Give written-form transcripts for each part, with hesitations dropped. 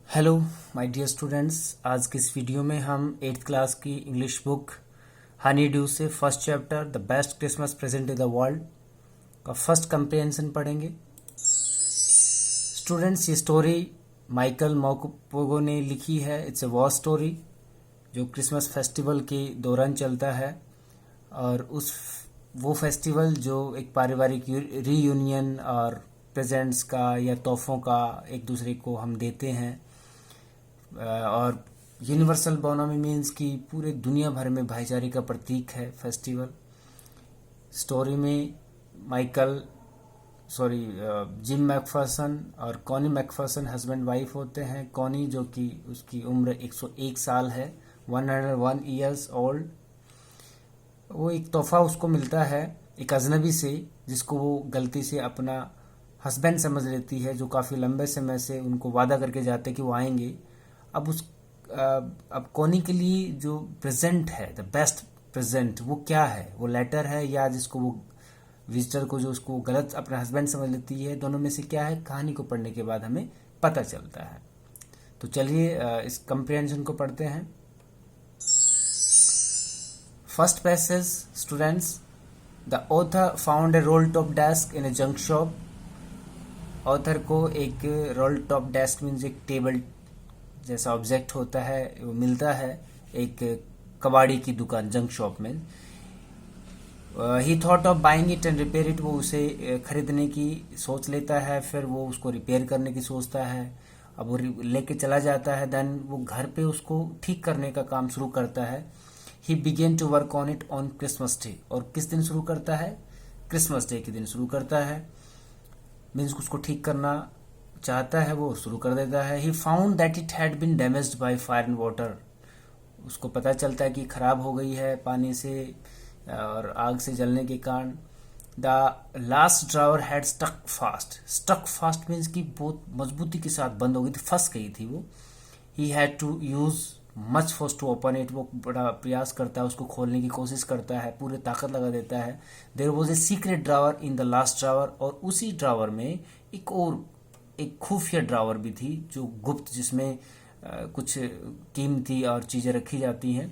Hello my dear students. आज की इस वीडियो में हम 8th क्लास की इंग्लिश बुक हनी ड्यू से first chapter the best Christmas present in the world का फर्स्ट कंप्रिहेंशन पढ़ेंगे। स्टूडेंट्स, ये स्टोरी माइकल मॉकपोगो ने लिखी है। इट्स ए वॉर स्टोरी जो क्रिसमस फेस्टिवल के दौरान चलता है, और वो फेस्टिवल जो एक पारिवारिक रीयूनियन और प्रेजेंट्स का या तोहफों का एक दूसरे को हम देते हैं। और यूनिवर्सल बोनोमी मीन्स कि पूरे दुनिया भर में भाईचारे का प्रतीक है फेस्टिवल। स्टोरी में जिम मैकफर्सन और कॉनी मैकफर्सन हस्बैंड वाइफ होते हैं। कॉनी जो कि उसकी उम्र 101 साल है, 101 ईयर्स ओल्ड। वो एक तोहफा उसको मिलता है एक अजनबी से, जिसको वो गलती से अपना हस्बैंड समझ लेती है, जो काफ़ी लंबे समय से उनको वादा करके जाते कि वो आएंगे। अब कॉनी के लिए जो प्रेजेंट है, द बेस्ट प्रेजेंट, वो क्या है? वो लेटर है या जिसको वो विजिटर को जो उसको गलत अपना हस्बैंड समझ लेती है, दोनों में से क्या है? कहानी को पढ़ने के बाद हमें पता चलता है। तो चलिए इस कंप्रिहेंशन को पढ़ते हैं। First passage students, the author found a role top desk in A junk shop. Author को एक रोल टॉप डेस्क मीन्स एक टेबल जैसा ऑब्जेक्ट होता है, वो मिलता है एक कबाड़ी की दुकान, जंक शॉप में। ही thought of buying it and repair it. वो उसे खरीदने की सोच लेता है, फिर वो उसको रिपेयर करने की सोचता है। अब वो लेके चला जाता है, देन वो घर पे उसको ठीक करने का काम शुरू करता है। He begin to work on it on Christmas day. और किस दिन शुरू करता है? क्रिसमस डे के दिन शुरू करता है। मीन्स उसको ठीक करना चाहता है, वो शुरू कर देता है। He found that it had been damaged by fire and water. उसको पता चलता है कि खराब हो गई है पानी से और आग से जलने के कारण। The last drawer had stuck fast. Stuck fast means कि बहुत मजबूती के साथ बंद हो गई थी, फंस गई थी वो। He had to use much force to open it. वो बड़ा प्रयास करता है, उसको खोलने की कोशिश करता है, पूरे ताकत लगा देता है। There was a secret drawer in the last drawer. और उसी ड्रावर में एक खुफिया ड्रावर भी थी, जो गुप्त, जिसमें कुछ कीमती और चीजें रखी जाती हैं।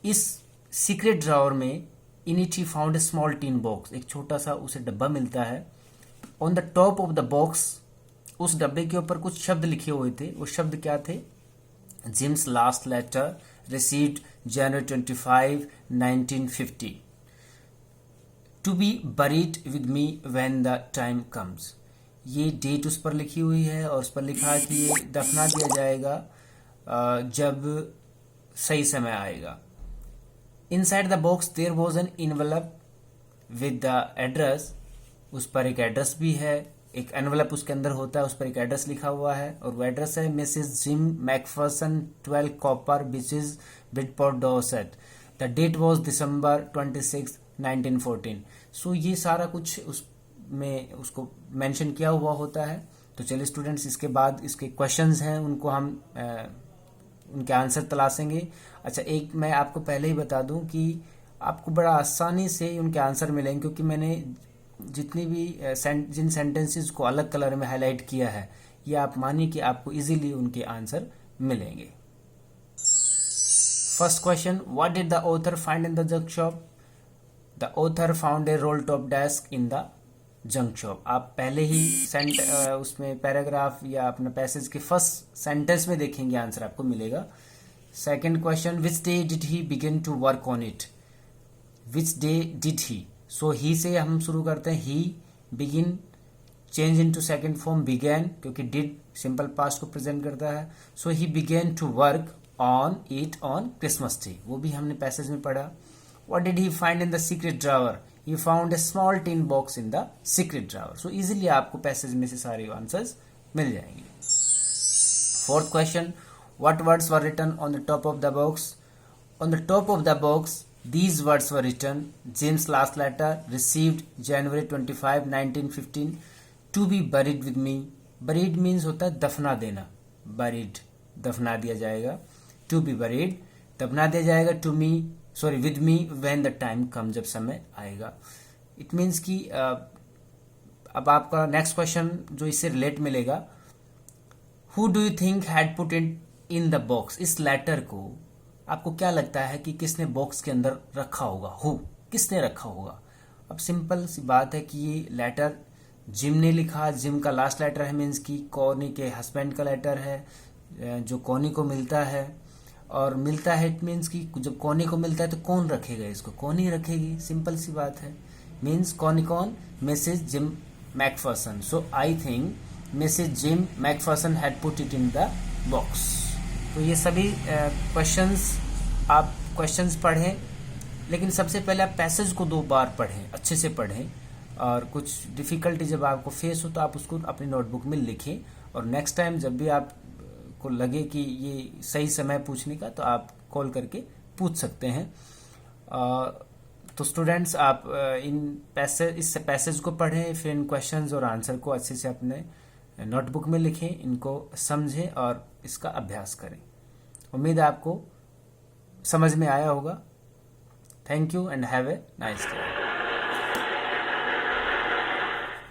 इस सीक्रेट ड्रावर में in it he found a small tin box. एक छोटा सा उसे डब्बा मिलता है। On the top of the box, उस डब्बे के ऊपर कुछ शब्द लिखे हुए थे। वो शब्द क्या थे? Jim's last letter received January 25, 1950 to be buried with me when the time comes. ये डेट उस पर लिखी हुई है और उस पर लिखा है कि ये दफना दिया जाएगा जब सही समय आएगा। Inside the box there was an envelope with the address. उस पर एक एड्रेस भी है। एक एनवेलप उसके अंदर होता है, उस पर एक एड्रेस लिखा हुआ है, और वो एड्रेस है Mrs Jim McPherson, 12 Copper Beeches, Bridport, Dorset. The date was December 26, 1914। सो ये सारा कुछ उस में उसको मेंशन किया हुआ होता है। तो चलिए स्टूडेंट्स, इसके बाद इसके क्वेश्चंस हैं, उनको हम उनके आंसर तलाशेंगे। अच्छा, एक मैं आपको पहले ही बता दूं कि आपको बड़ा आसानी से उनके आंसर मिलेंगे, क्योंकि मैंने जितनी भी जिन सेंटेंसेस को अलग कलर में हाईलाइट किया है, ये आप मानिए कि आपको इजीली उनके आंसर मिलेंगे। First question, what did the author find in the junk shop? The author found a role top desk in the junk shop. आप पहले ही उसमें पैराग्राफ या अपना पैसेज के फर्स्ट सेंटेंस में देखेंगे, आंसर आपको मिलेगा। Second question, which day did he begin to work on it? Which day did he? So he से हम शुरू करते हैं। He, begin, change into second form began, क्योंकि डिड सिंपल पास्ट को प्रेजेंट करता है। So he begin to work on it on Christmas day, वो भी हमने पैसेज में पढ़ा। What did he find in the secret drawer? He found a small tin box in the secret drawer. So easily आपको passage में से सारे answers मिल जाएंगे। Fourth question, what words were written on the top of the box? On the top of the box, these words were written: James' last letter, received January 25, 1915, to be buried with me. Buried means होता है दफना देना। Buried, दफना दिया जाएगा। To be buried, दफना दिया जाएगा। To me, with me when the time come, जब समय आएगा। इट मीन्स कि अब आपका नेक्स्ट क्वेश्चन जो इससे रिलेट मिलेगा, who do you think had put it in the box? इस लेटर को आपको क्या लगता है कि किसने बॉक्स के अंदर रखा होगा? हु, किसने रखा होगा? अब सिंपल सी बात है कि ये लेटर जिम ने लिखा। जिम का लास्ट लेटर है, मीन्स कि कॉनी के हस्बैंड का लेटर है जो कॉनी को मिलता है। और मिलता है इट मीन्स कि जब कॉनी को मिलता है तो कौन रखेगा इसको? कॉनी रखेगी, सिंपल सी बात है। मीन्स कॉनी कौन? Mrs Jim McPherson. So I think Mrs Jim McPherson had put it in the box. तो ये सभी क्वेश्चंस आप क्वेश्चंस पढ़ें, लेकिन सबसे पहले आप पैसेज को 2 बार पढ़ें, अच्छे से पढ़ें। और कुछ डिफिकल्टी जब आपको फेस हो तो आप उसको अपनी नोटबुक में लिखें। और नेक्स्ट टाइम जब भी आपको लगे कि ये सही समय पूछने का, तो आप कॉल करके पूछ सकते हैं। तो स्टूडेंट्स, आप इस पैसेज को पढ़ें, फिर इन क्वेश्चंस और आंसर को अच्छे से अपने नोटबुक में लिखें, इनको समझें और इसका अभ्यास करें। उम्मीद है आपको समझ में आया होगा। Thank you and have a nice day.